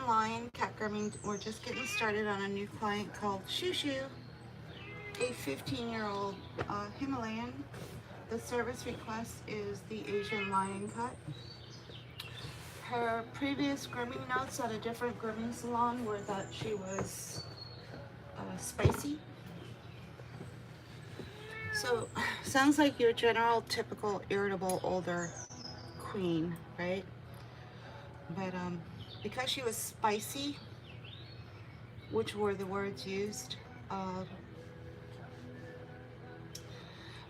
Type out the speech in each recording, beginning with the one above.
Lion cat grooming. We're just getting started on a new client called Shoo Shoo, a 15-year-old Himalayan. The service request is the Asian Lion cut. Her previous grooming notes at a different grooming salon were that she was spicy. So, sounds like your general, typical, irritable, older queen, right? But because she was spicy, which were the words used,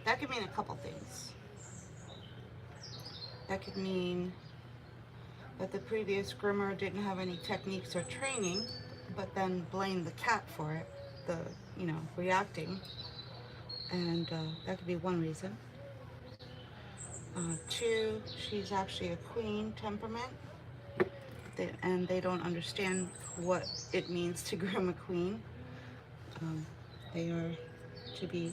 that could mean a couple things. That could mean that the previous groomer didn't have any techniques or training, but then blamed the cat for it, reacting. And that could be one reason. Two, she's actually a queen temperament, and they don't understand what it means to groom a queen. They are to be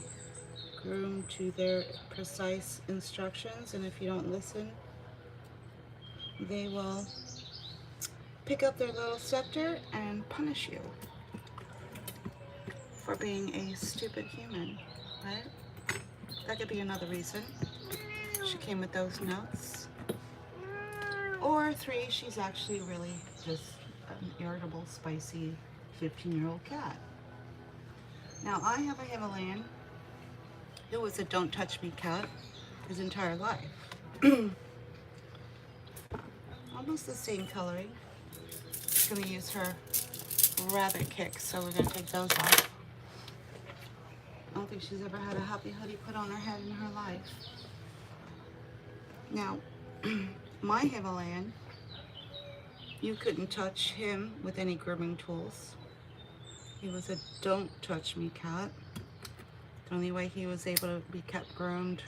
groomed to their precise instructions, and if you don't listen, they will pick up their little scepter and punish you for being a stupid human, right? That could be another reason she came with those notes. Or three, she's actually really just an irritable, spicy 15-year-old cat. Now, I have a Himalayan who was a don't touch me cat his entire life. Almost the same coloring. I'm going to use her rabbit kicks, so we're going to take those off. I don't think she's ever had a happy hoodie put on her head in her life. Now, my Himalayan, you couldn't touch him with any grooming tools. He was a don't touch me cat. The only way he was able to be kept groomed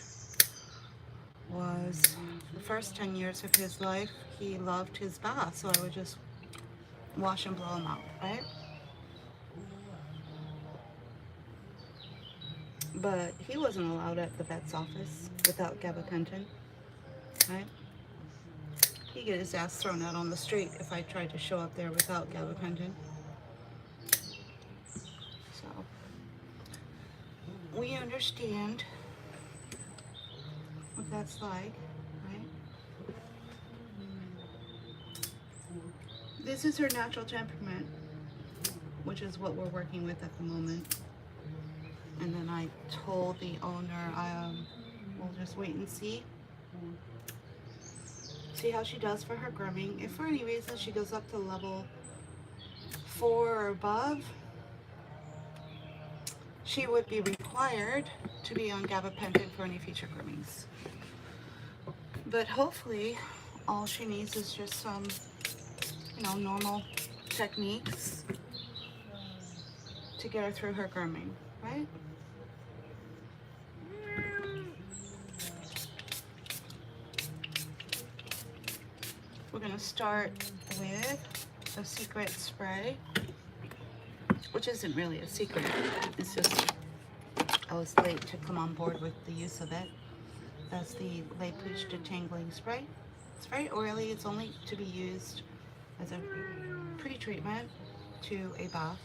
was the first 10 years of his life. He loved his bath, so I would just wash and blow him out, right? But he wasn't allowed at the vet's office without gabapentin, right? He'd get his ass thrown out on the street if I tried to show up there without gabapentin. So, we understand what that's like, right? This is her natural temperament, which is what we're working with at the moment. And then I told the owner, we'll just wait and see how she does for her grooming. If for any reason she goes up to level 4 or above, she would be required to be on gabapentin for any future groomings. But hopefully, all she needs is just some, normal techniques to get her through her grooming, right? We're gonna start with a secret spray, which isn't really a secret. It's just I was late to come on board with the use of it. That's the Lay Pooch Detangling Spray. It's very oily. It's only to be used as a pre-treatment to a bath,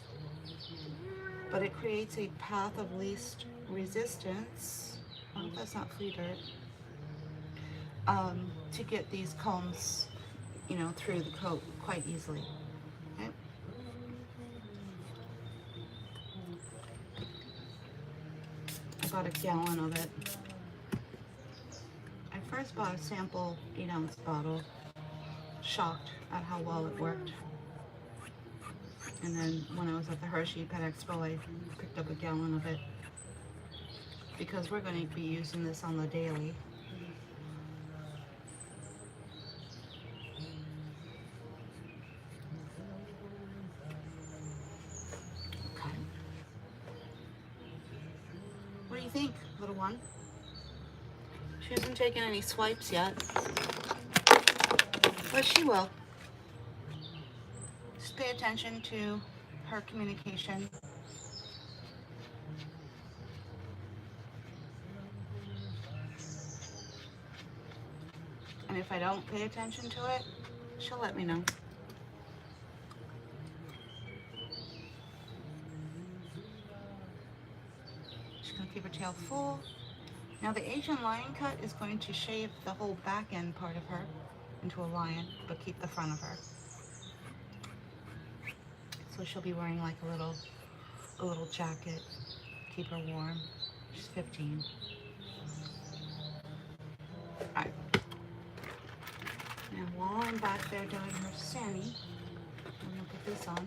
but it creates a path of least resistance. I hope that's not flea dirt. To get these combs, through the coat quite easily. Okay? I bought a gallon of it. I first bought a sample 8-ounce bottle, shocked at how well it worked. And then when I was at the Hershey Pet Expo, I picked up a gallon of it because we're going to be using this on the daily. Okay. What do you think, little one? She hasn't taken any swipes yet, but she will. Just pay attention to her communication. And if I don't pay attention to it, she'll let me know. gonna keep her tail full. Now the Asian lion cut is going to shave the whole back end part of her into a lion, but keep the front of her. So she'll be wearing like a little jacket, keep her warm. She's 15. Alright. Now while I'm back there doing her Sammy, I'm gonna put this on.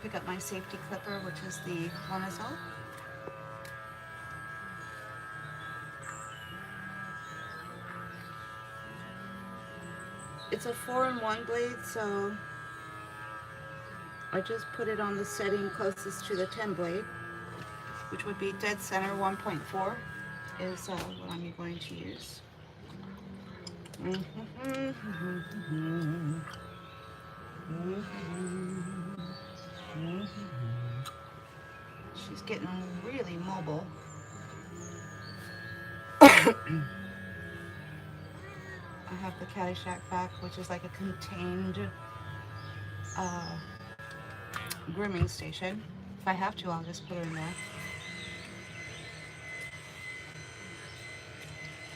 Pick up my safety clipper, which is the Monazel. It's a 4-in-1 blade, so I just put it on the setting closest to the 10 blade, which would be dead center 1.4 is what I'm going to use. She's getting really mobile. I have the Caddyshack back, which is like a contained grooming station. If I have to, I'll just put her in there.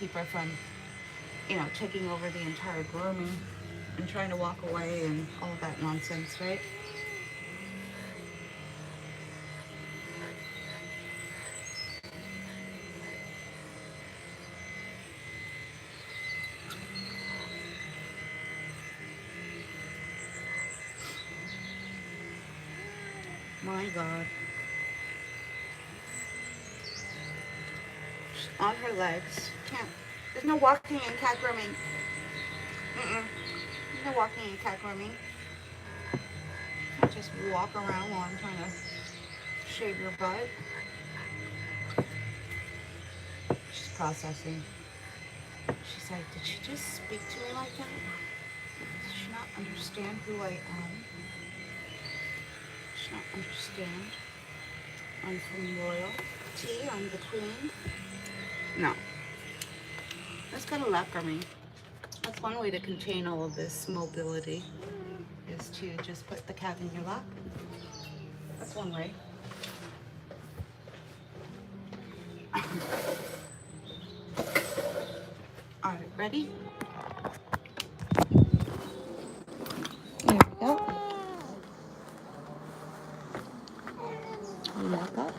Keep her from, taking over the entire grooming and trying to walk away and all of that nonsense, right? My God. She's on her legs. Can't. There's no walking and cat grooming. There's no walking and cat grooming. Can't just walk around while I'm trying to shave your butt. She's processing. She's like, did she just speak to me like that? Does she not understand who I am? Does she not understand? I'm from royalty. I'm the queen. No. That's gotta lap grooming. That's one way to contain all of this mobility, is to just put the cat in your lap. That's one way. All right, ready? There we go. Walk up.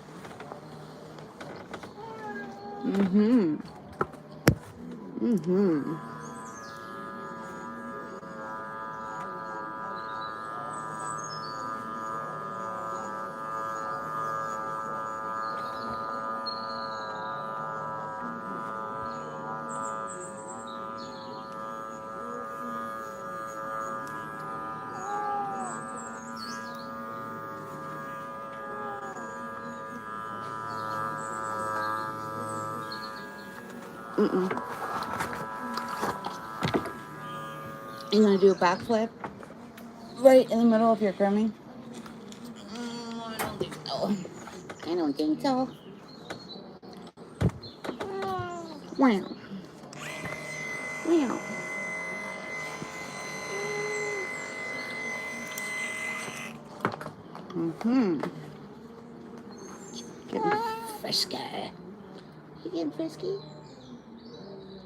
You're gonna do a backflip right in the middle of your grooming? I don't think so. I don't think so. Wow. Wow. Getting frisky. You getting frisky?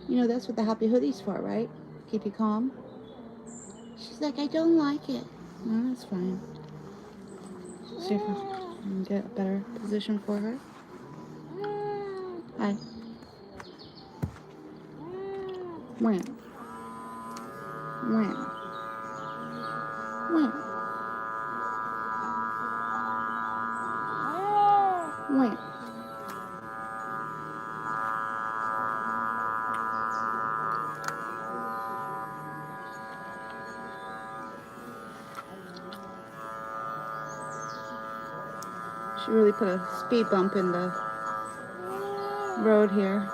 That's what the happy hoodie's for, right? Keep you calm. She's like, I don't like it. No, that's fine. See if I can get a better position for her. Hi. Wham. Wham. Wham. Wham. She really put a speed bump in the road here.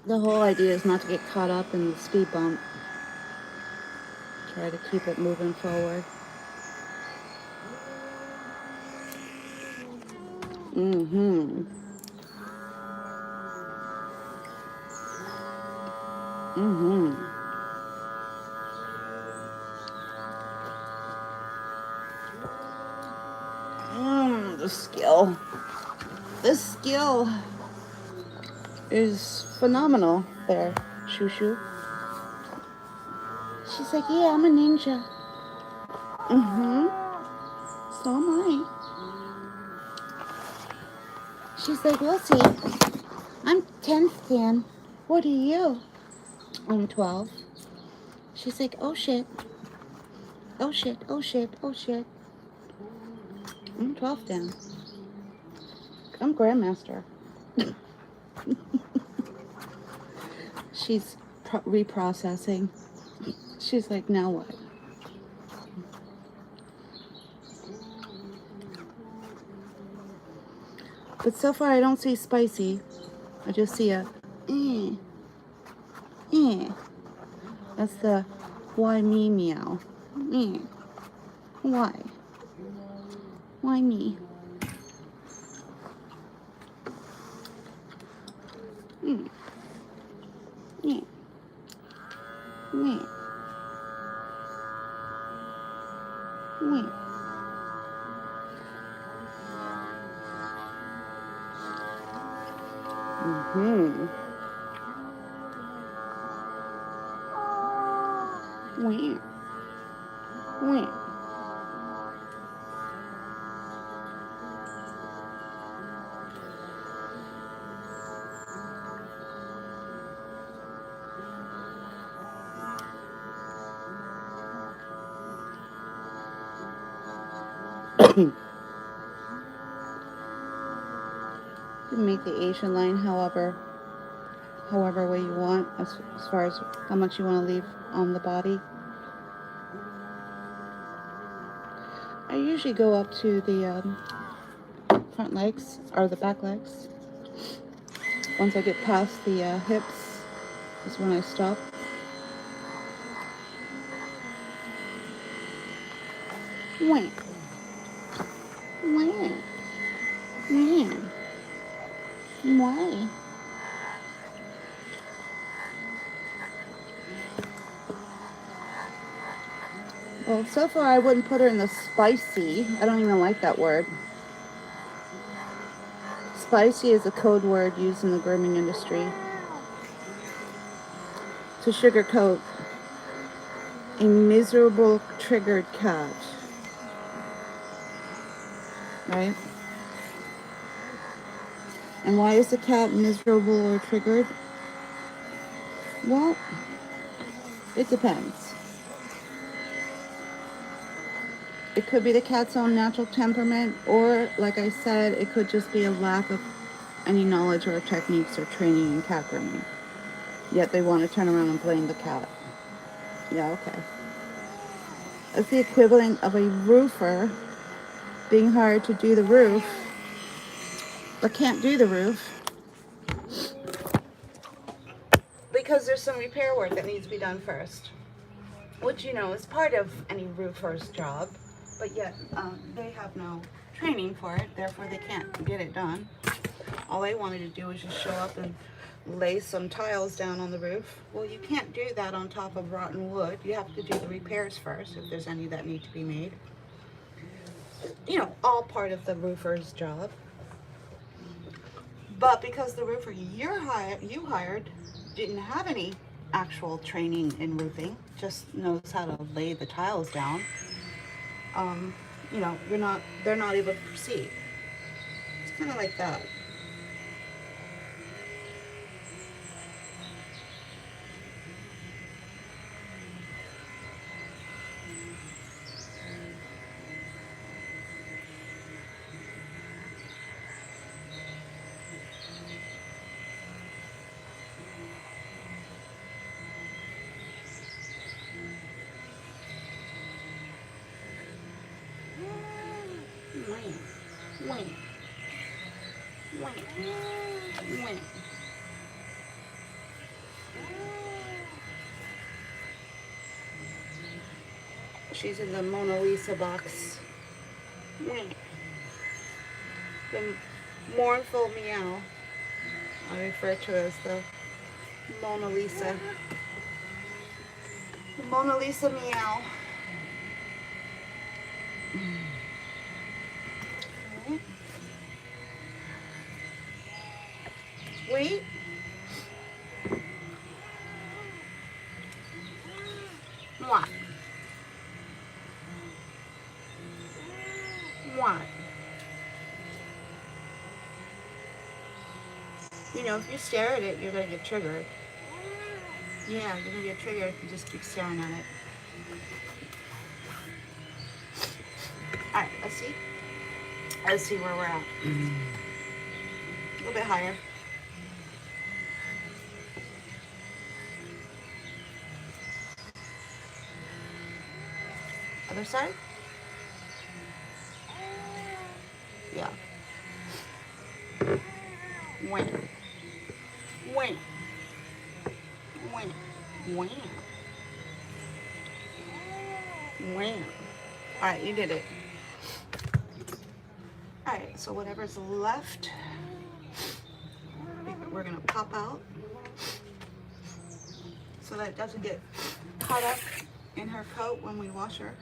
The whole idea is not to get caught up in the speed bump. Try to keep it moving forward. Morale is phenomenal there, Shoo Shoo. She's like, yeah, I'm a ninja. Mm-hmm. So am I. She's like, we'll see. I'm 10th Dan. What are you? I'm 12. She's like, oh shit. Oh shit, oh shit, oh shit. I'm 12th Dan. I'm Grandmaster. She's reprocessing. She's like, now what? But so far I don't see spicy. I just see a eh. That's the why me meow. Why? Why me? Mm. Yeah. Yeah. Yeah. Mm-hmm. Wah. Wah. You can make the Asian line however way you want, as far as how much you want to leave on the body. I usually go up to the front legs or the back legs. Once I get past the hips is when I stop. Wah. Wah. Yeah. Why? Well, so far I wouldn't put her in the spicy. I don't even like that word. Spicy is a code word used in the grooming industry to sugarcoat a miserable, triggered cat. Right? And why is the cat miserable or triggered? Well, it depends. It could be the cat's own natural temperament, or, like I said, it could just be a lack of any knowledge or techniques or training in cat grooming. Yet they want to turn around and blame the cat. Yeah, okay. That's the equivalent of a roofer being hired to do the roof, but can't do the roof because there's some repair work that needs to be done first, which, you know, is part of any roofer's job, but yet they have no training for it, therefore they can't get it done. All they wanted to do was just show up and lay some tiles down on the roof. Well, you can't do that on top of rotten wood. You have to do the repairs first, if there's any that need to be made. You know, all part of the roofer's job. But because the roofer you hired didn't have any actual training in roofing, just knows how to lay the tiles down, you know, they're not able to proceed. It's kind of like that. She's in the Mona Lisa box. The mournful meow. I refer to as the Mona Lisa. The Mona Lisa meow. Wait. What? What? You know, if you stare at it, you're gonna get triggered. Yeah, you're gonna get triggered if you just keep staring at it. Alright, let's see. Let's see where we're at. A little bit higher. Other side? Yeah. Wham. Wham. Wham. Wham. Wham. Alright, you did it. Alright, so whatever's left, we're gonna pop out so that it doesn't get caught up in her coat when we wash her.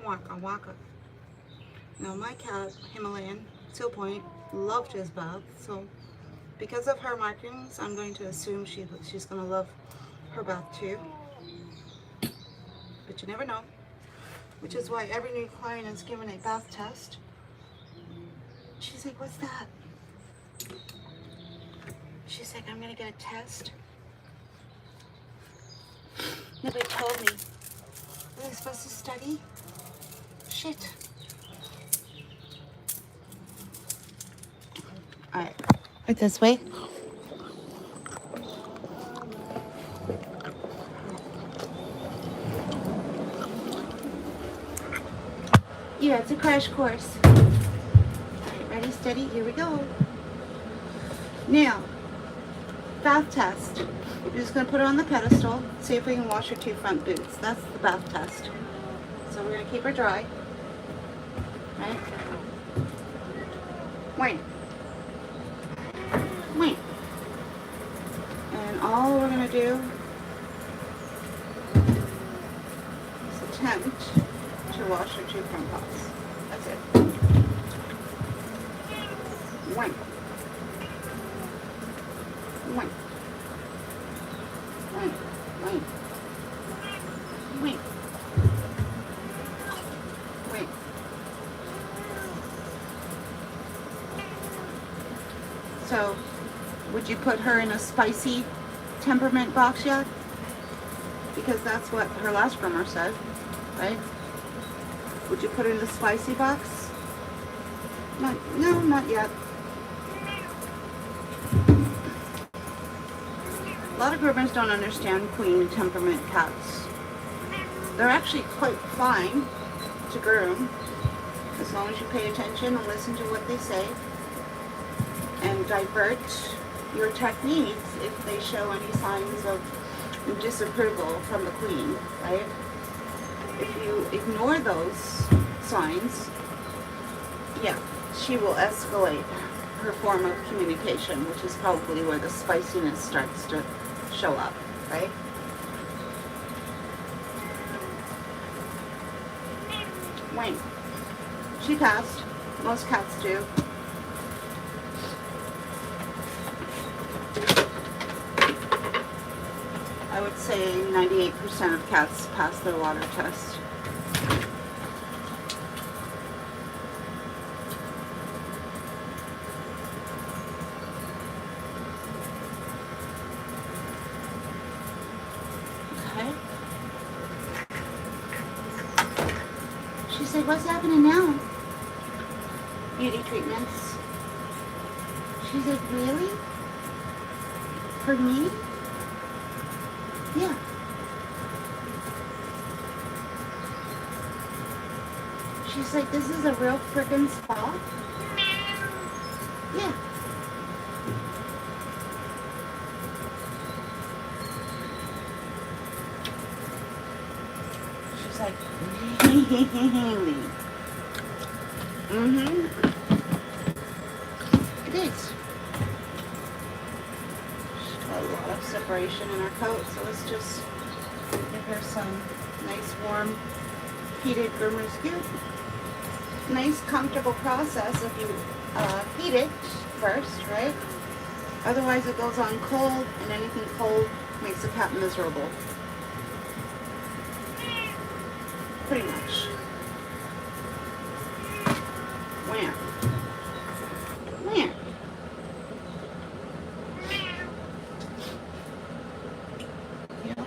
Waka waka. Now my cat, Himalayan, Seal Point, loved his bath, so because of her markings, I'm going to assume she's going to love her bath too. But you never know. Which is why every new client is given a bath test. She's like, what's that? She's like, I'm going to get a test. Nobody told me. Was I supposed to study? Shit. Alright. Right this way. Yeah, it's a crash course. Alright, ready, steady, here we go. Now, bath test. You're just going to put her on the pedestal, see if we can wash her 2 front boots. That's the bath test. So we're going to keep her dry. Right? Wait. Wait. And all we're going to do is attempt to wash her 2 front paws. That's it. Wait. Wait. Wait. Wait. Wait. Wait. So, would you put her in a spicy temperament box yet? Because that's what her last groomer said, right? Would you put her in the spicy box? No, not yet. A lot of groomers don't understand queen temperament cats. They're actually quite fine to groom as long as you pay attention and listen to what they say and divert your techniques if they show any signs of disapproval from the queen, right? If you ignore those signs, yeah, she will escalate her form of communication, which is probably where the spiciness starts to show up, right? Wait. She passed. Most cats do. I would say 98% of cats pass their water test. Okay. She's like, what's happening now? Beauty treatments. She's like, really? For me? Yeah. She's like, this is a real freaking spa? Yeah. She's like, really? It is. She's got a lot of separation in her coat, so let's just give her some nice warm heated groomer's goop. Nice comfortable process if you heat it first, right? Otherwise it goes on cold, and anything cold makes the cat miserable. Pretty much. Wham. Wham. Yeah.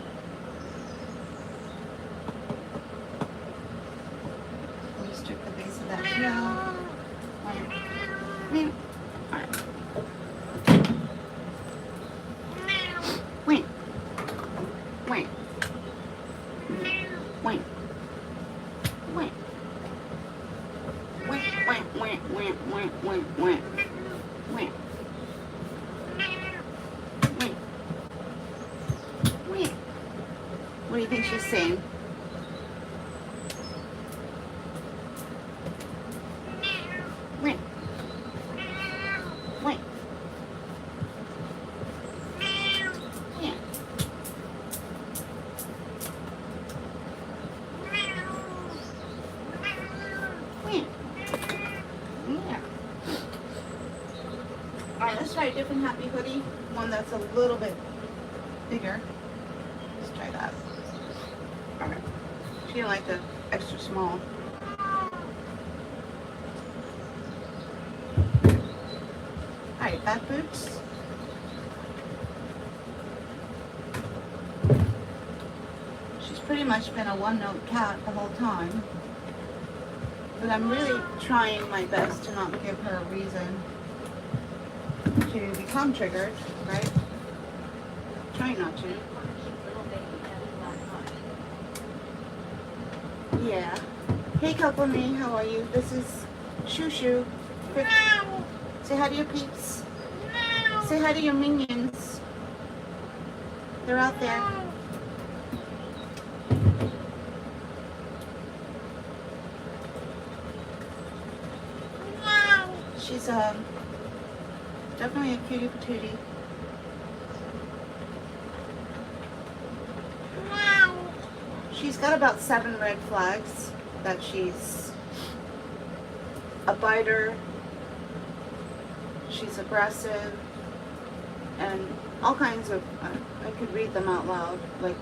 We'll just strip the base of that tail. Wham. Wham. Alright. Wham. Wham. Wham. Wham. Wham, wham, wham, wham, wham, wham, wham. Wham. Wham. What do you think she's saying? Wham. Wham. Yeah. Wham. Yeah. Alright, let's try a different happy hoodie. One that's a little bit bigger. Let's try that. Alright. She didn't like the extra small. Alright, bad boots. She's pretty much been a one-note cat the whole time. But I'm really trying my best to not give her a reason to become triggered, right? Trying not to. Yeah. Hey, Couple Me, how are you? This is Shoo Shoo. Quick. Say hi to your peeps. Say hi to your minions. They're out there. She's definitely a cutie patootie. She's got about 7 red flags that she's a biter, she's aggressive, and all kinds of, I could read them out loud, like,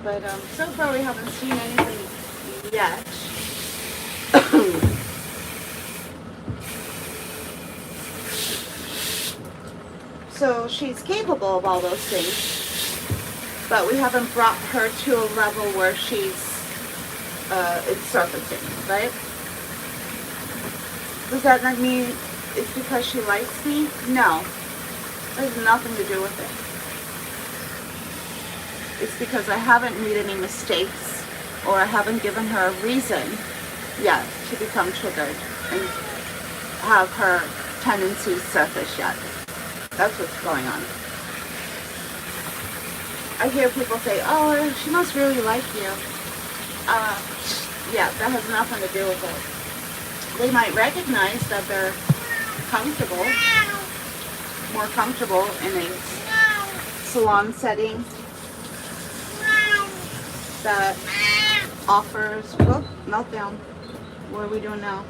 but so far we haven't seen anything yet. So she's capable of all those things, but we haven't brought her to a level where she's it's surfacing, right? Does that not mean it's because she likes me? No, it has nothing to do with it. It's because I haven't made any mistakes, or I haven't given her a reason yet to become triggered and have her tendencies surface yet. That's what's going on. I hear people say, oh, she must really like you. Yeah, that has nothing to do with it. They might recognize that they're comfortable, more comfortable in a salon setting that offers, oh, meltdown. What are we doing now?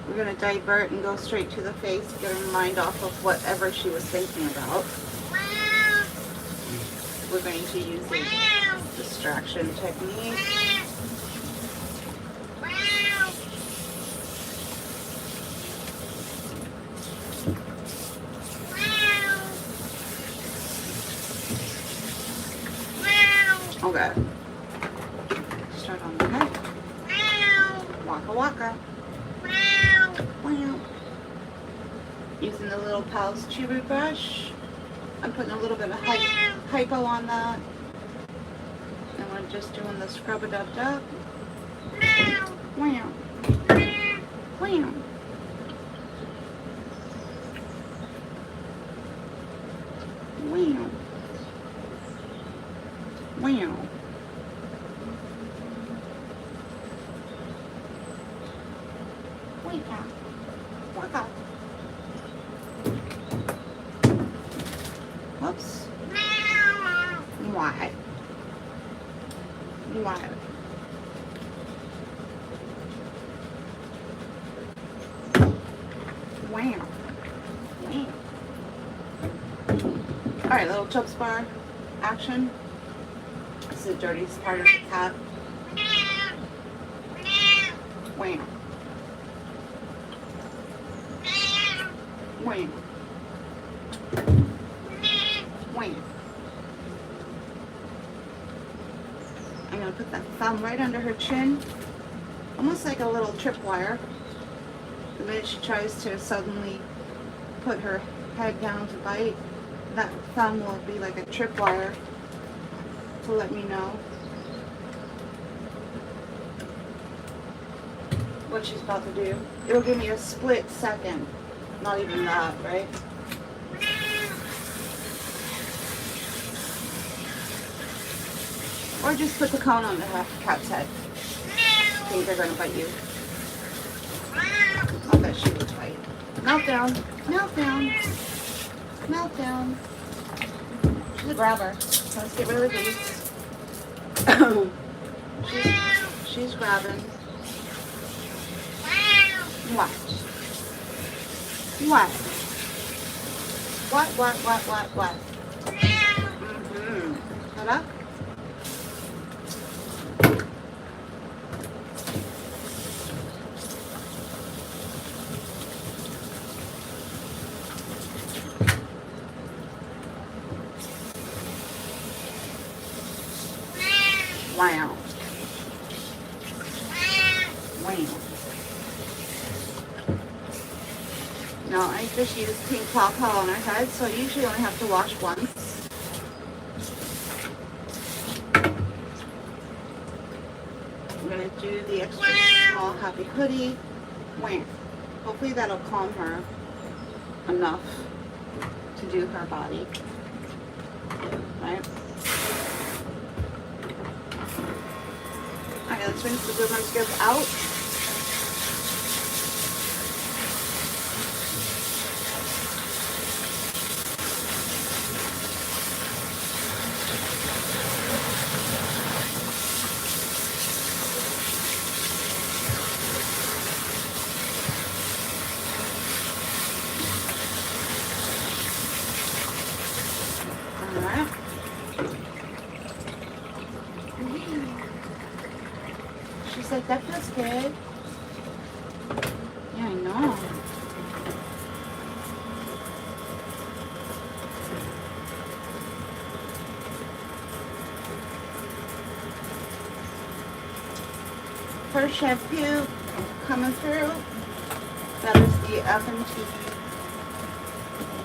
We're going to divert and go straight to the face, get her mind off of whatever she was thinking about. We're going to use a distraction technique. Okay. Start on the head. Waka waka. Wow. Using the little Pals Chew brush. I'm putting a little bit of hypo on that. And we're just doing the scrub it up dub. Wow. Wow. Wow. Wow. Wow. Caca. Whoops. Why? Why? Wow. Wow. Alright, little Chubb's bar action. This is the dirtiest part of the cat. Wow. Wow. Wow. I'm going to put that thumb right under her chin, almost like a little tripwire. The minute she tries to suddenly put her head down to bite, that thumb will be like a tripwire to let me know what she's about to do. It'll give me a split second. Not even that, right? Or just put the cone on the cat's head. I think they're gonna bite you. I bet she would bite. Meltdown. Meltdown. Meltdown. She's a grabber. Let's get rid of these. she's grabbing. What? What? What? Mm-hmm. Shut up. Wow. Wow. No, I just use pink pawpaw on her head, so I usually only have to wash once. I'm going to do the extra small happy hoodie. Wait. Hopefully that'll calm her enough to do her body. Right? Okay, let's rinse the Grooming skirt out. Alright. She's like, that feels good. Yeah, I know. First shampoo coming through. That is the F&T.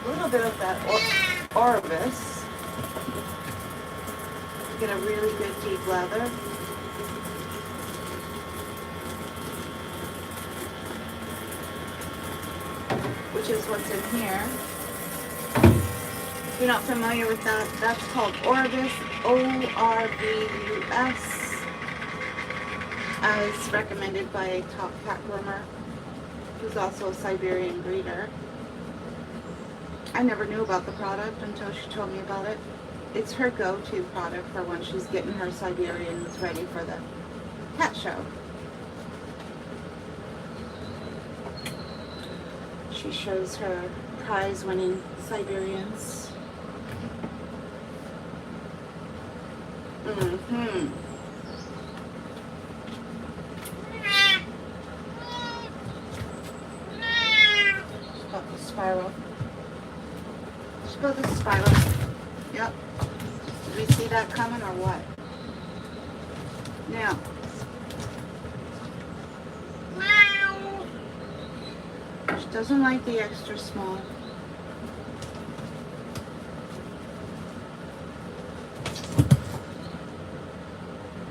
A little bit of that Orvis. Get a really good deep lather. Which is what's in here. If you're not familiar with that, that's called Orvis, O-R-V-U-S, as recommended by a top cat groomer, who's also a Siberian breeder. I never knew about the product until she told me about it. It's her go-to product for when she's getting her Siberians ready for the cat show. She shows her prize-winning Siberians. Mm-hmm. Just got the spiral. Just go the spiral. Yep. Did we see that coming or what? Now. She doesn't like the extra small.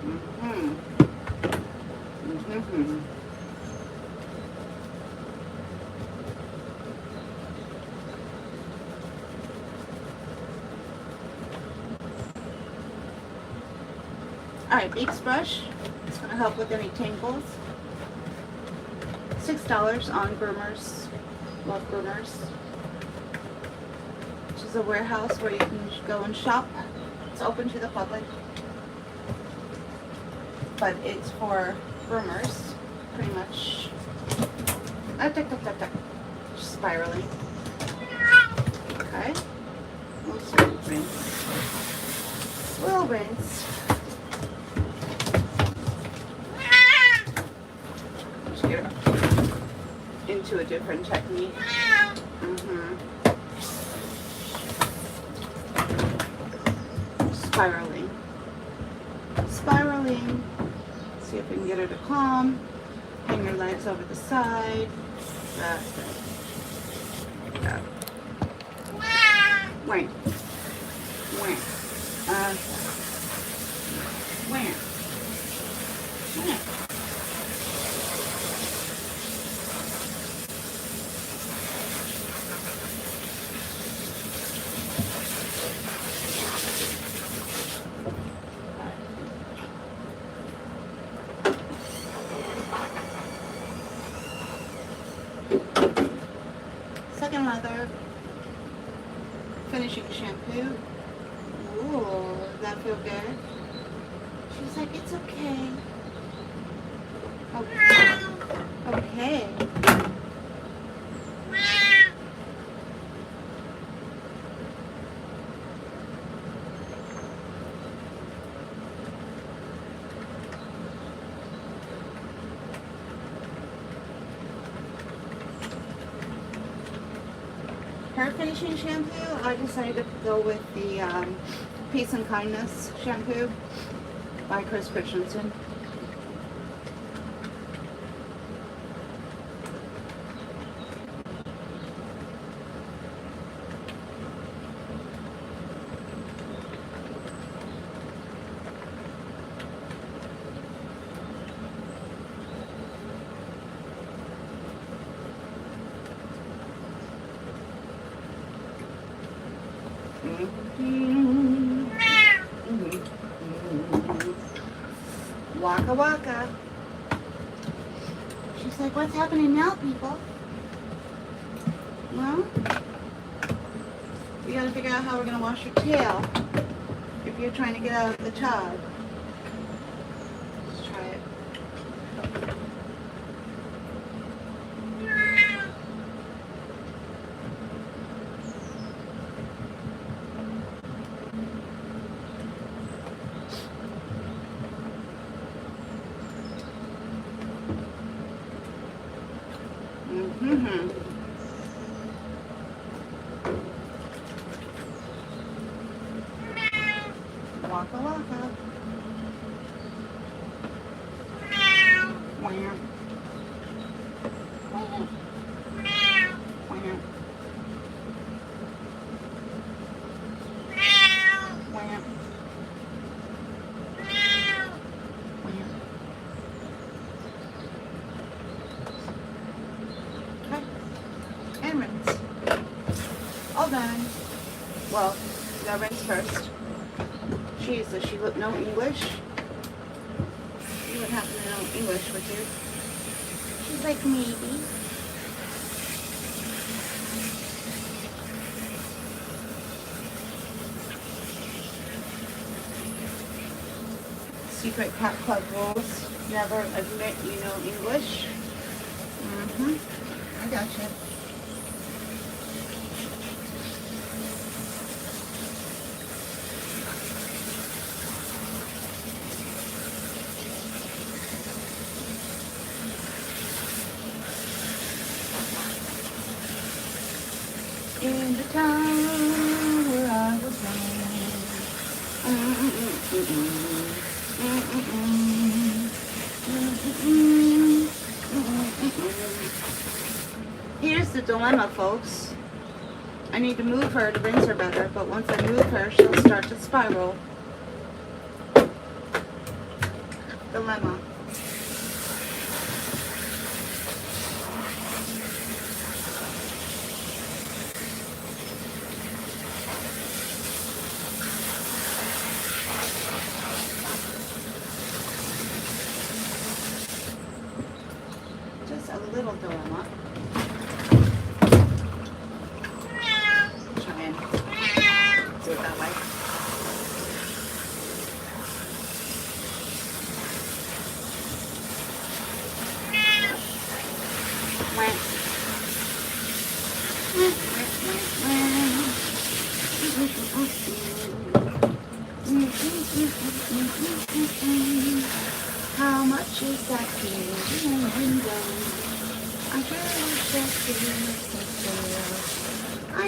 Mm-hmm. Mm-hmm. Alright, Beaks brush. It's going to help with any tangles. $6 on Groomers. Love Groomers. Which is a warehouse where you can go and shop. It's open to the public, but it's for groomers, pretty much. Spiraling. Okay. We'll rinse. We'll rinse. Just get into a different technique. Spiraling. Spiraling. See if we can get her to calm. Hang your legs over the side. That's it. Like that. Wait. Wait. Wait. Wait. Second lather, finishing shampoo. Ooh, does that feel good? She's like, it's okay. Okay. Okay. Hair finishing shampoo, I decided to go with the Peace and Kindness shampoo by Chris Christensen. Waka waka. She's like, what's happening now, people? Well, we gotta figure out how we're gonna wash your tail if you're trying to get out of the tub. Let's try it. Waka waka. Wah. And rinse. All done. Well, you gotta rinse first. Jeez, does she know English? You would happen to know English, would you? She's like, maybe. Secret Cat Club rules. Never admit you know English. I gotcha. In the town where I was born. Here's the dilemma, folks. I need to move her to rinse her better, but once I move her, she'll start to spiral. Dilemma. Just a little dilemma. How much is that here? I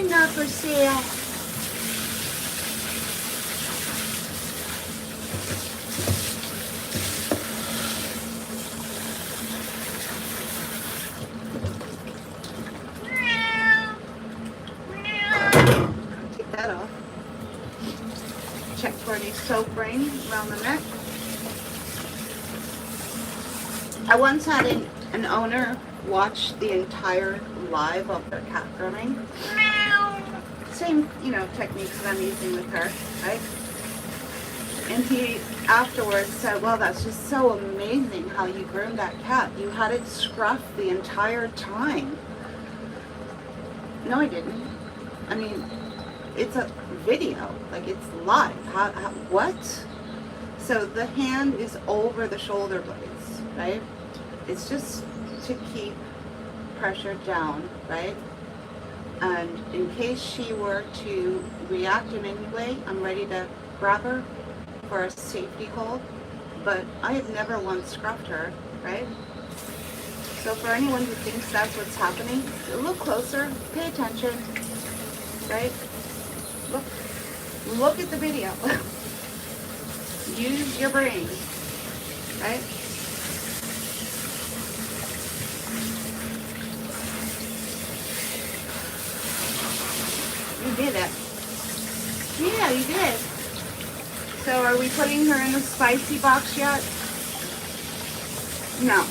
I'm not for sale. Take that off. Check for any soap ring around the neck. I once had an owner watch the entire live of their cat grooming. Same, techniques that I'm using with her, right? And he afterwards said, well, that's just so amazing how you groomed that cat. You had it scruffed the entire time. No, I didn't. I mean, it's a video, like it's live. What? So the hand is over the shoulder blades, right? It's just to keep pressure down, right? And in case she were to react in any way, I'm ready to grab her for a safety hold, but I have never once scruffed her, right? So for anyone who thinks that's what's happening, look closer, pay attention, right? Look at the video. Use your brain, right? You did it. Yeah, you did. So are we putting her in the spicy box yet? No.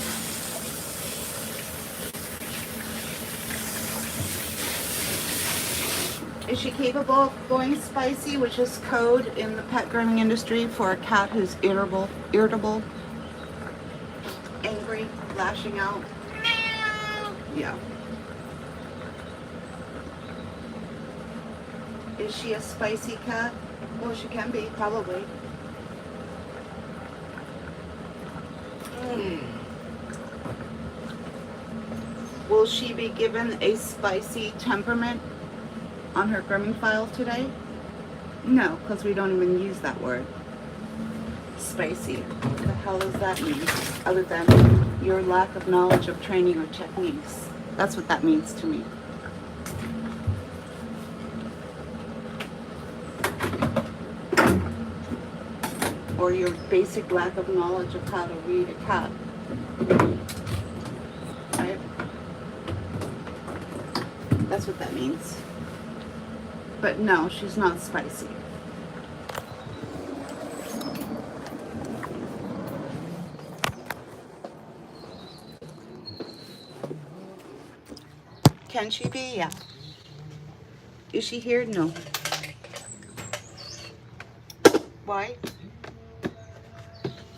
Is she capable of going spicy, which is code in the pet grooming industry for a cat who's irritable, angry, lashing out? Yeah. Is she a spicy cat? Well, she can be, probably. Will she be given a spicy temperament on her grooming file today? No, because we don't even use that word. Spicy. What the hell does that mean? Other than your lack of knowledge of training or techniques. That's what that means to me. Or your basic lack of knowledge of how to read a cat. Right? That's what that means. But no, she's not spicy. Can she be? Yeah. Is she here? No. Why?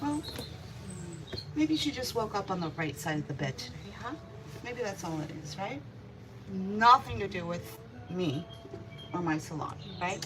Well, maybe she just woke up on the right side of the bed today, huh? Maybe that's all it is, right? Nothing to do with me or my salon, right?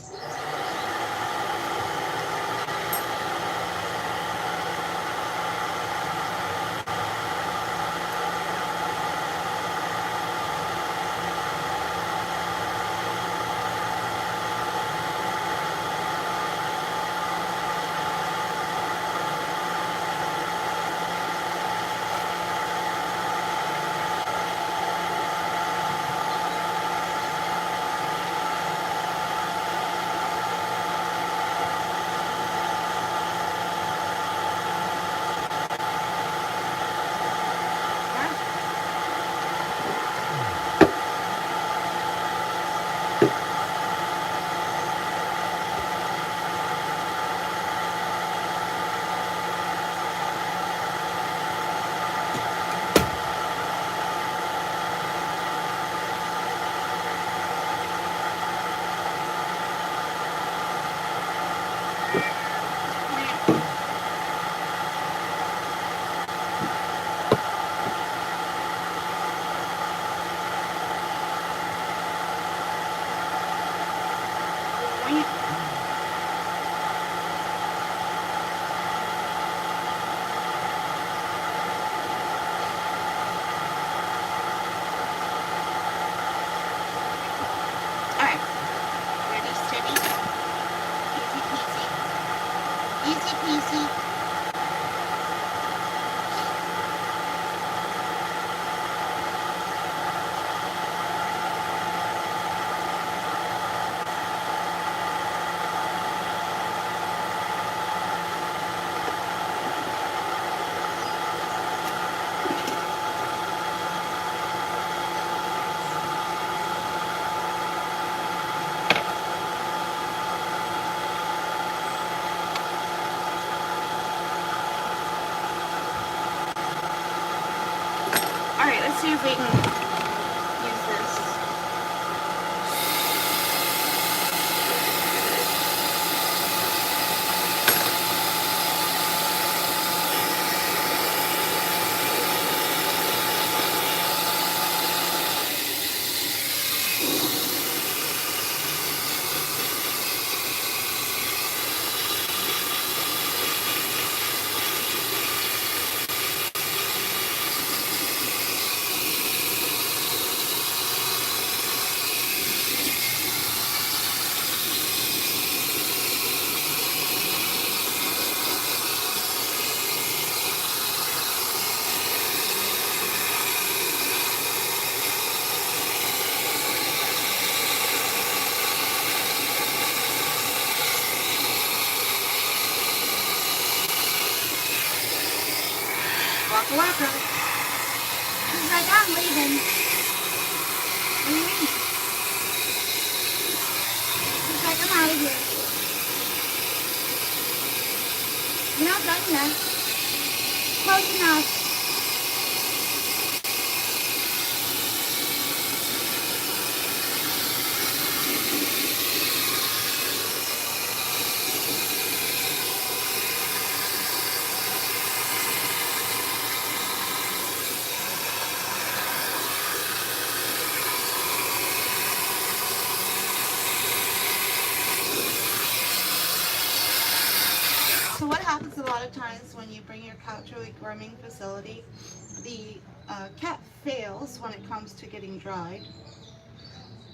see if we can use this. Waka waka. She's like, I'm leaving. What do you mean? She's like, I'm out of here. You're not done yet. Close enough. So what happens a lot of times when you bring your cat to a grooming facility, the cat fails when it comes to getting dried.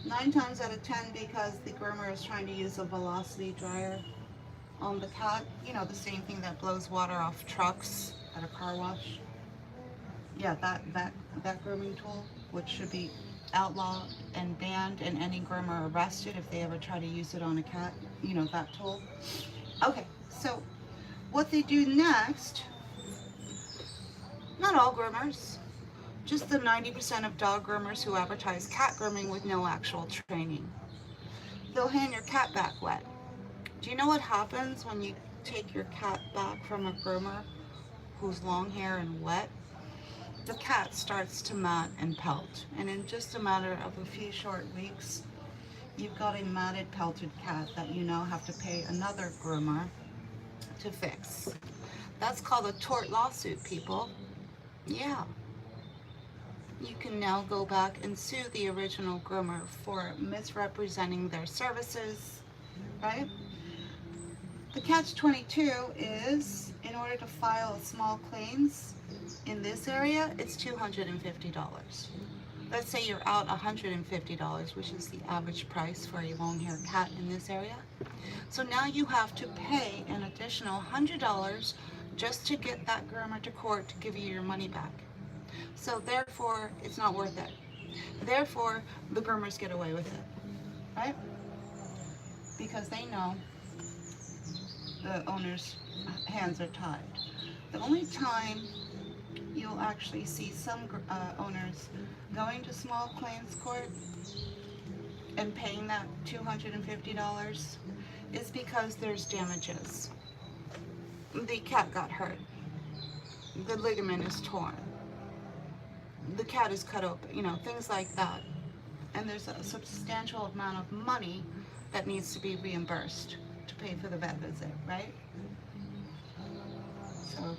9 times out of 10 because the groomer is trying to use a velocity dryer on the cat. You know, the same thing that blows water off trucks at a car wash. Yeah, that grooming tool, which should be outlawed and banned, and any groomer arrested if they ever try to use it on a cat. You know, that tool. Okay, so what they do next, not all groomers, just the 90% of dog groomers who advertise cat grooming with no actual training. They'll hand your cat back wet. Do you know what happens when you take your cat back from a groomer who's long hair and wet? The cat starts to mat and pelt, and in just a matter of a few short weeks, you've got a matted, pelted cat that you now have to pay another groomer to fix. That's called a tort lawsuit, people. Yeah. You can now go back and sue the original groomer for misrepresenting their services, right? The catch-22 is, in order to file small claims in this area, it's $250. Let's say you're out $150, which is the average price for a long-haired cat in this area. So now you have to pay an additional $100 just to get that groomer to court to give you your money back. So therefore, it's not worth it. Therefore, the groomers get away with it, right? Because they know the owner's hands are tied. The only time you'll actually see some owners going to small claims court and paying that $250 is because there's damages. The cat got hurt. The ligament is torn. The cat is cut open, you know, things like that. And there's a substantial amount of money that needs to be reimbursed to pay for the vet visit, right? So,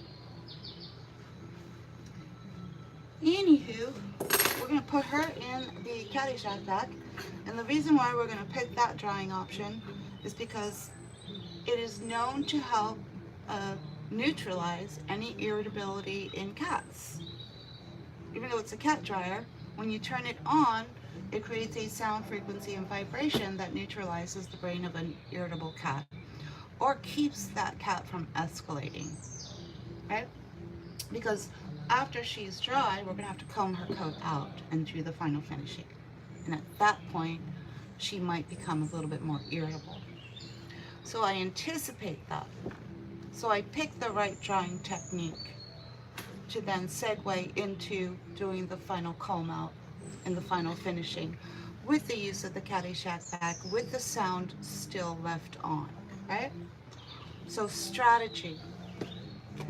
anywho, we're going to put her in the Caddyshack bag. And the reason why we're going to pick that drying option is because it is known to help neutralize any irritability in cats. Even though it's a cat dryer, when you turn it on, it creates a sound frequency and vibration that neutralizes the brain of an irritable cat or keeps that cat from escalating, right? Because after she's dry, we're going to have to comb her coat out and do the final finishing. And at that point, she might become a little bit more irritable. So I anticipate that. So I pick the right drying technique to then segue into doing the final comb out and the final finishing with the use of the Caddyshack bag with the sound still left on, right? So strategy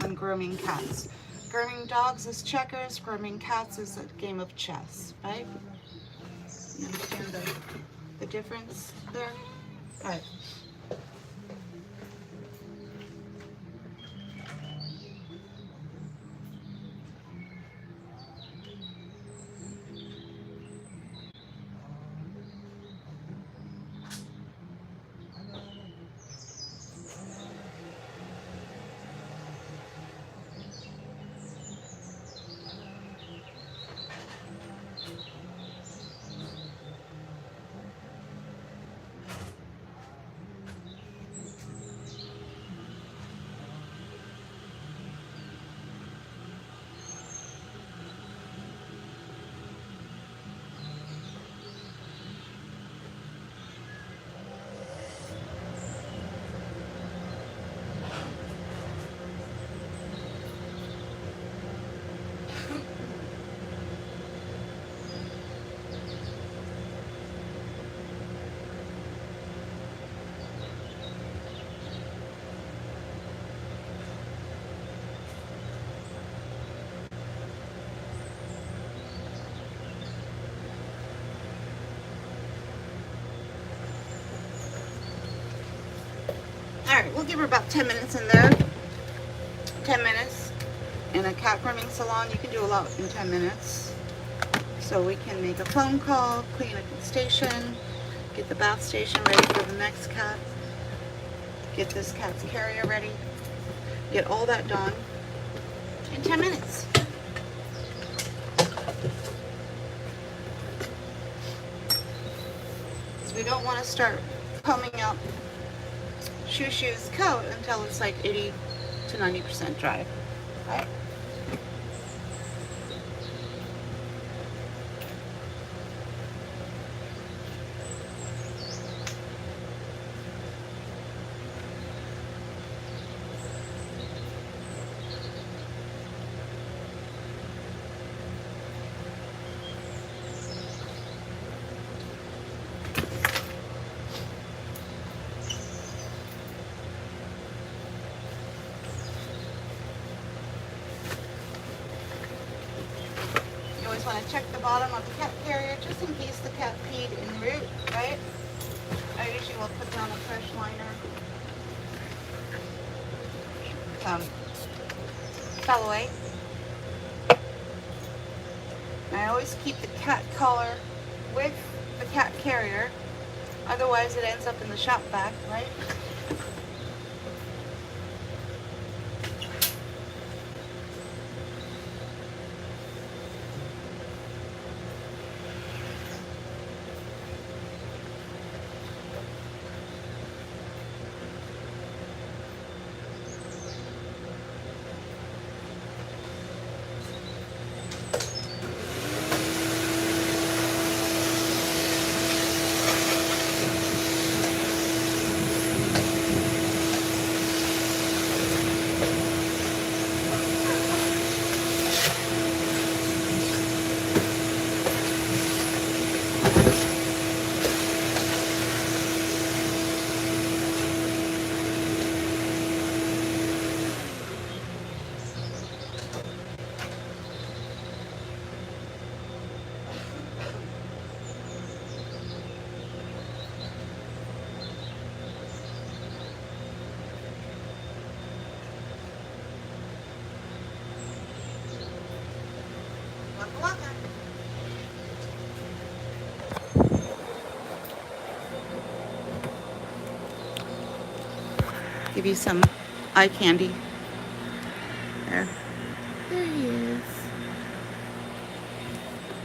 when grooming cats. Grooming dogs is checkers, grooming cats is a game of chess, right? You understand the difference there? All right. All right, we'll give her about 10 minutes in there. 10 minutes. In a cat grooming salon, you can do a lot in 10 minutes. So we can make a phone call, clean a station, get the bath station ready for the next cat, get this cat's carrier ready, get all that done in 10 minutes. So we don't want to start combing up Shoo-Shoo's coat until it's like 80 to 90% dry, right? You always want to check the bottom of the cat carrier just in case the cat peed en route, right? I usually will put down a fresh liner. Fell away. And I always keep the cat collar with the cat carrier, otherwise it ends up in the shop vac, right? Give you some eye candy. There. There he is.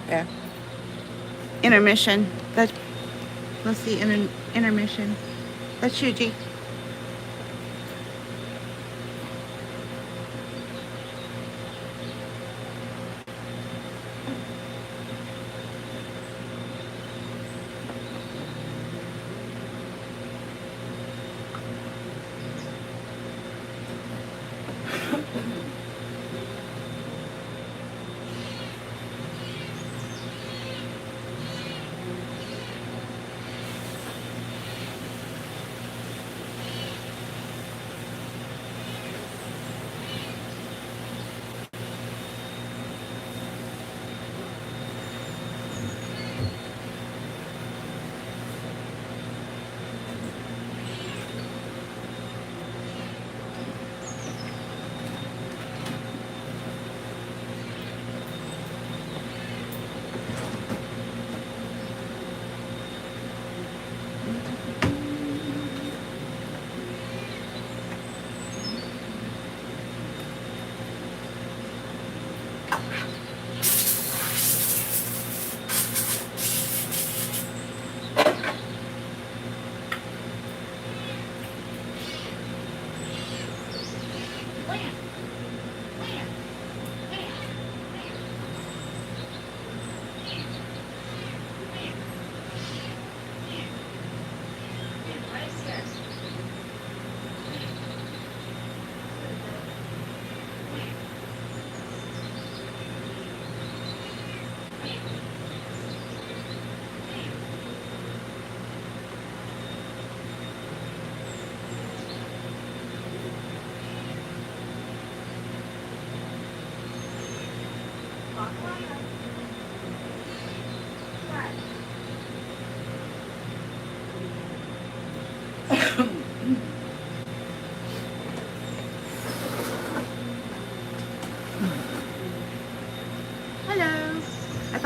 There. Intermission. Let's see, intermission. That's Shuji.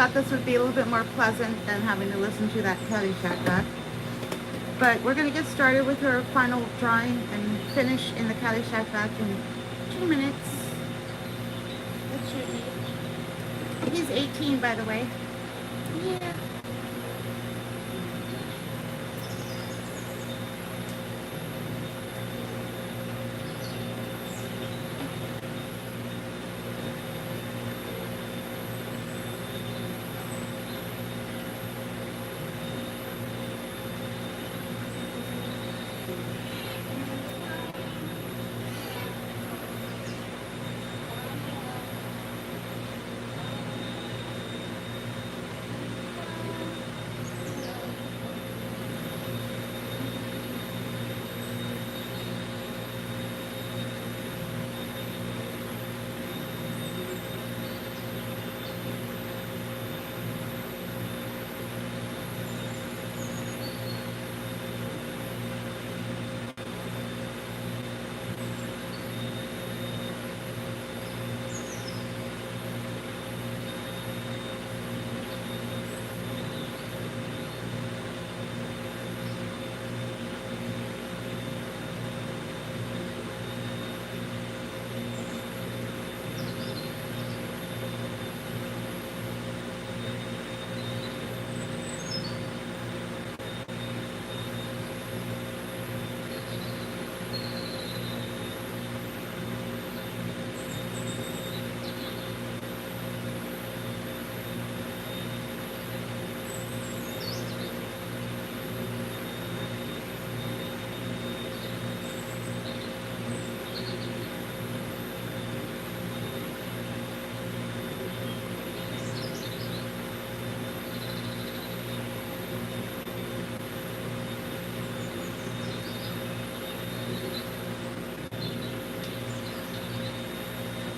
thought this would be a little bit more pleasant than having to listen to that Caddyshack back. But we're going to get started with her final drawing and finish in the Caddyshack back in 2 minutes. What's your age? He's 18, by the way. Yeah.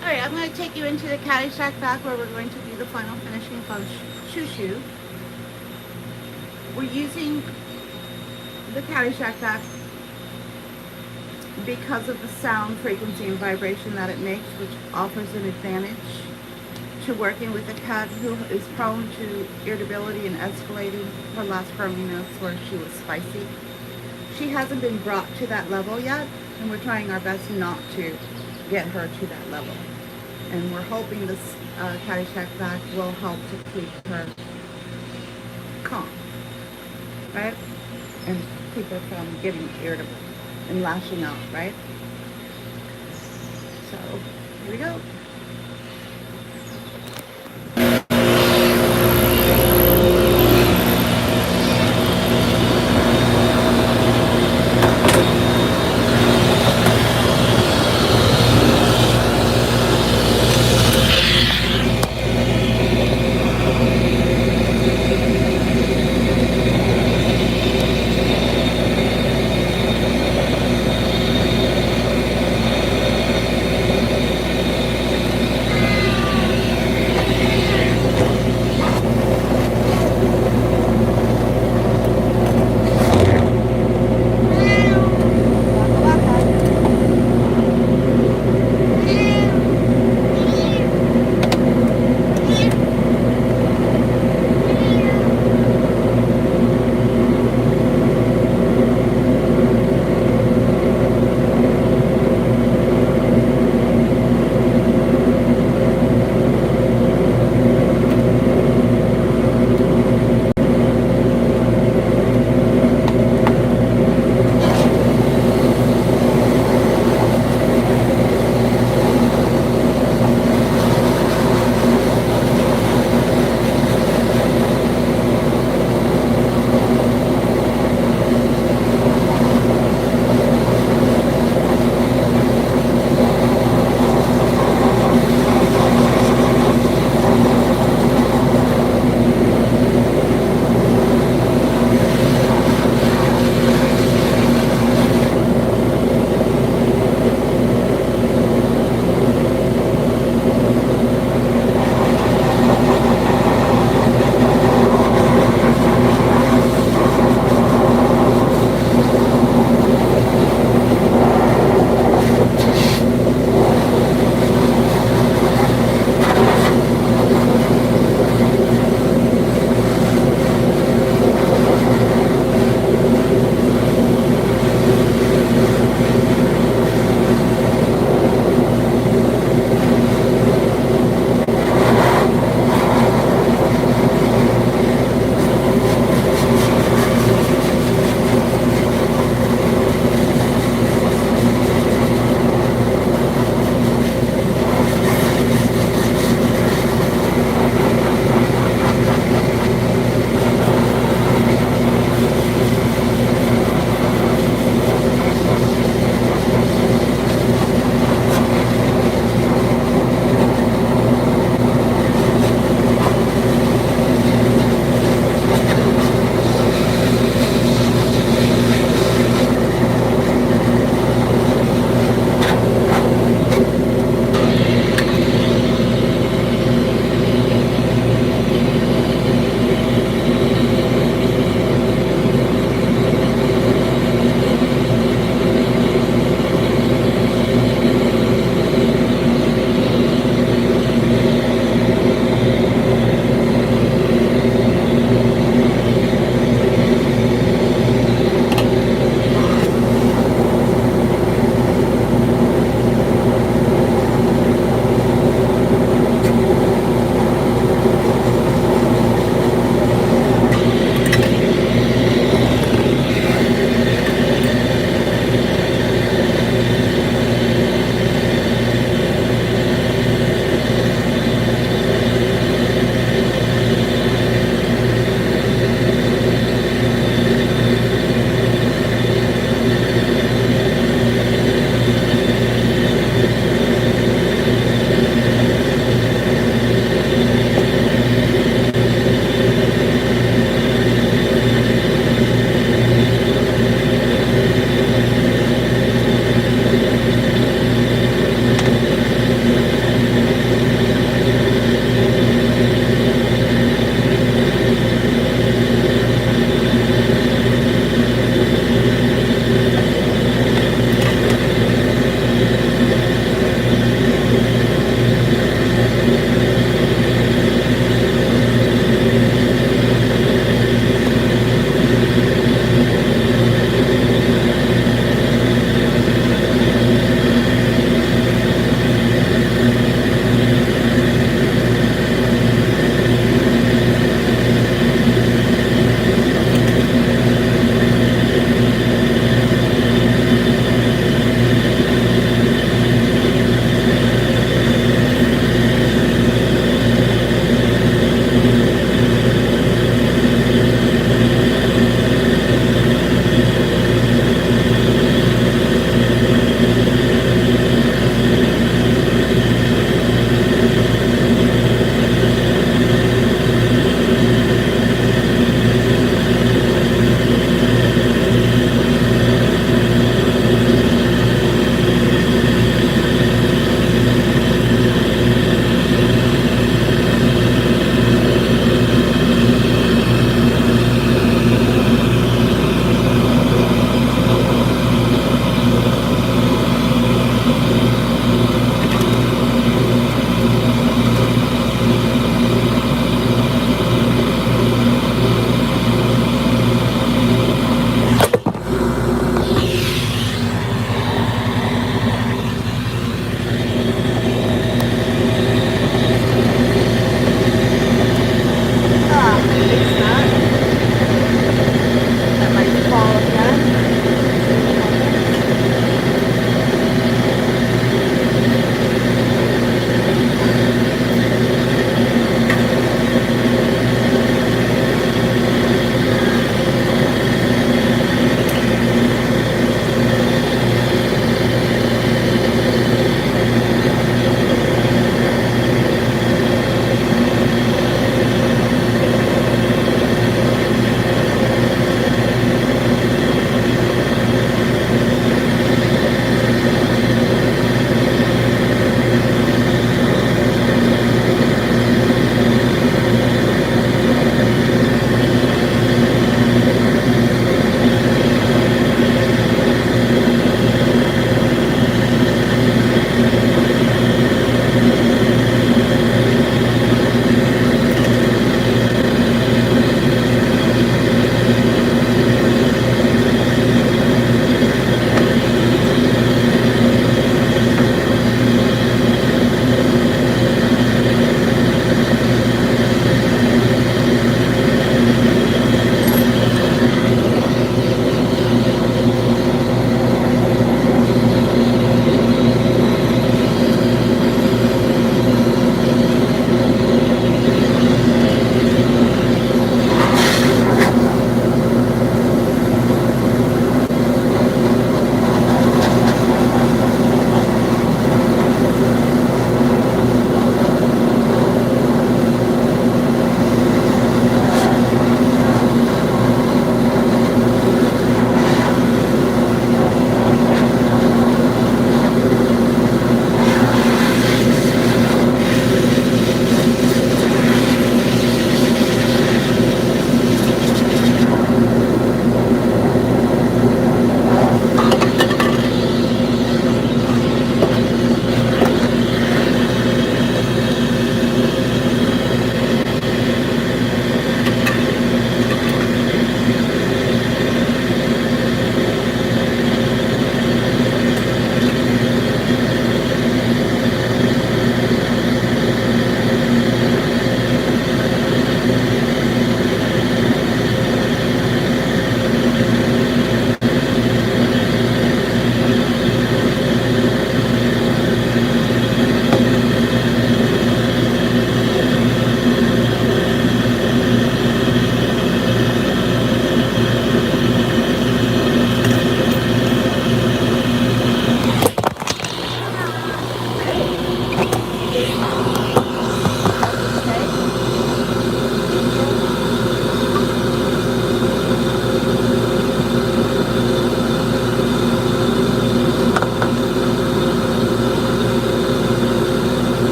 Alright, I'm going to take you into the Caddyshack back where we're going to do the final finishing of Shoo Shoo. We're using the Caddyshack back because of the sound, frequency, and vibration that it makes, which offers an advantage to working with a cat who is prone to irritability and escalating. Her last firming notes where she was spicy. She hasn't been brought to that level yet, and we're trying our best not to get her to that level. And we're hoping this Caddyshack back will help to keep her calm, right? And keep her from getting irritable and lashing out, right? So, here we go.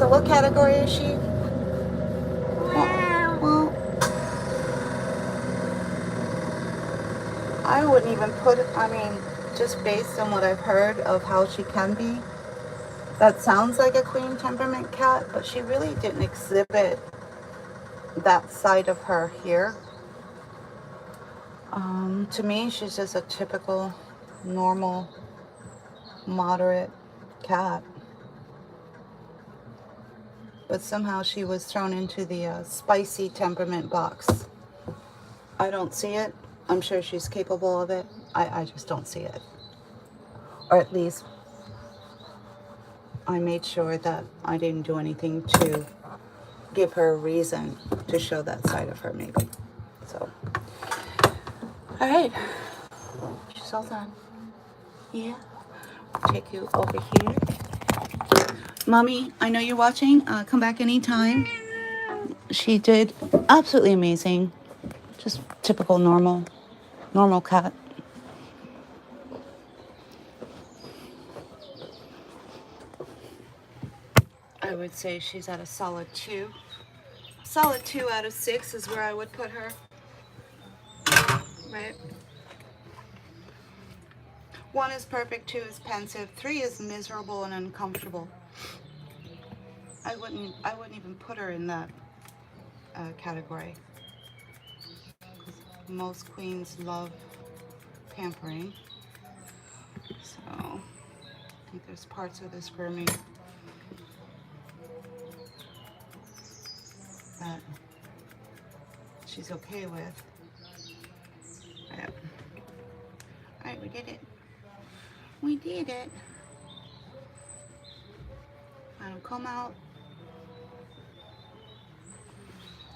What category is she? Well, I wouldn't even put it, I mean, just based on what I've heard of how she can be, that sounds like a queen temperament cat, but she really didn't exhibit that side of her here. To me, she's just a typical, normal, moderate cat. But somehow she was thrown into the spicy temperament box. I don't see it. I'm sure she's capable of it. I just don't see it. Or at least I made sure that I didn't do anything to give her a reason to show that side of her, maybe. So, all right. She's all done. Yeah. Take you over here. Mommy, I know you're watching. Come back anytime. She did absolutely amazing. Just typical normal cat. I would say she's at a solid 2. Solid 2 out of 6 is where I would put her. Right? 1 is perfect, 2 is pensive, 3 is miserable and uncomfortable. I wouldn't even put her in that category. Most queens love pampering. So I think there's parts of this grooming that she's okay with. Yep. All right, we did it. We did it. I'll come out.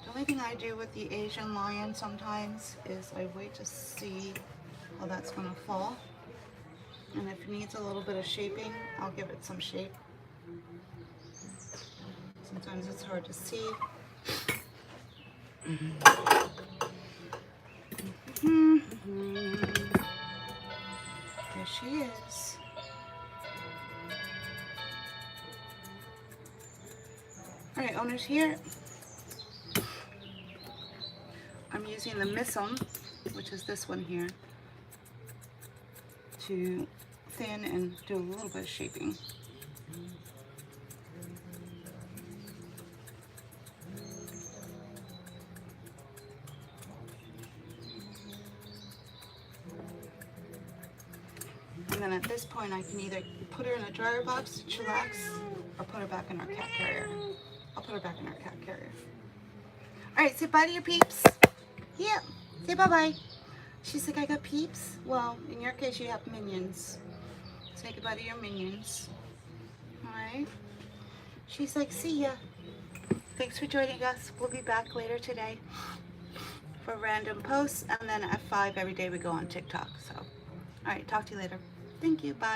The only thing I do with the Asian lion sometimes is I wait to see how that's going to fall. And if it needs a little bit of shaping, I'll give it some shape. Sometimes it's hard to see. There she is. All right, owners, here I'm using the Missum, which is this one here, to thin and do a little bit of shaping. And then at this point, I can either put her in a dryer box to chillax or put her back in our cat carrier. I'll put her back in our cat carrier. All right, say bye to your peeps. Yeah, say bye-bye. She's like, I got peeps. Well, in your case, you have minions. Say goodbye to your minions. All right. She's like, see ya. Thanks for joining us. We'll be back later today for random posts. And then at 5 every day we go on TikTok. So, all right, talk to you later. Thank you. Bye.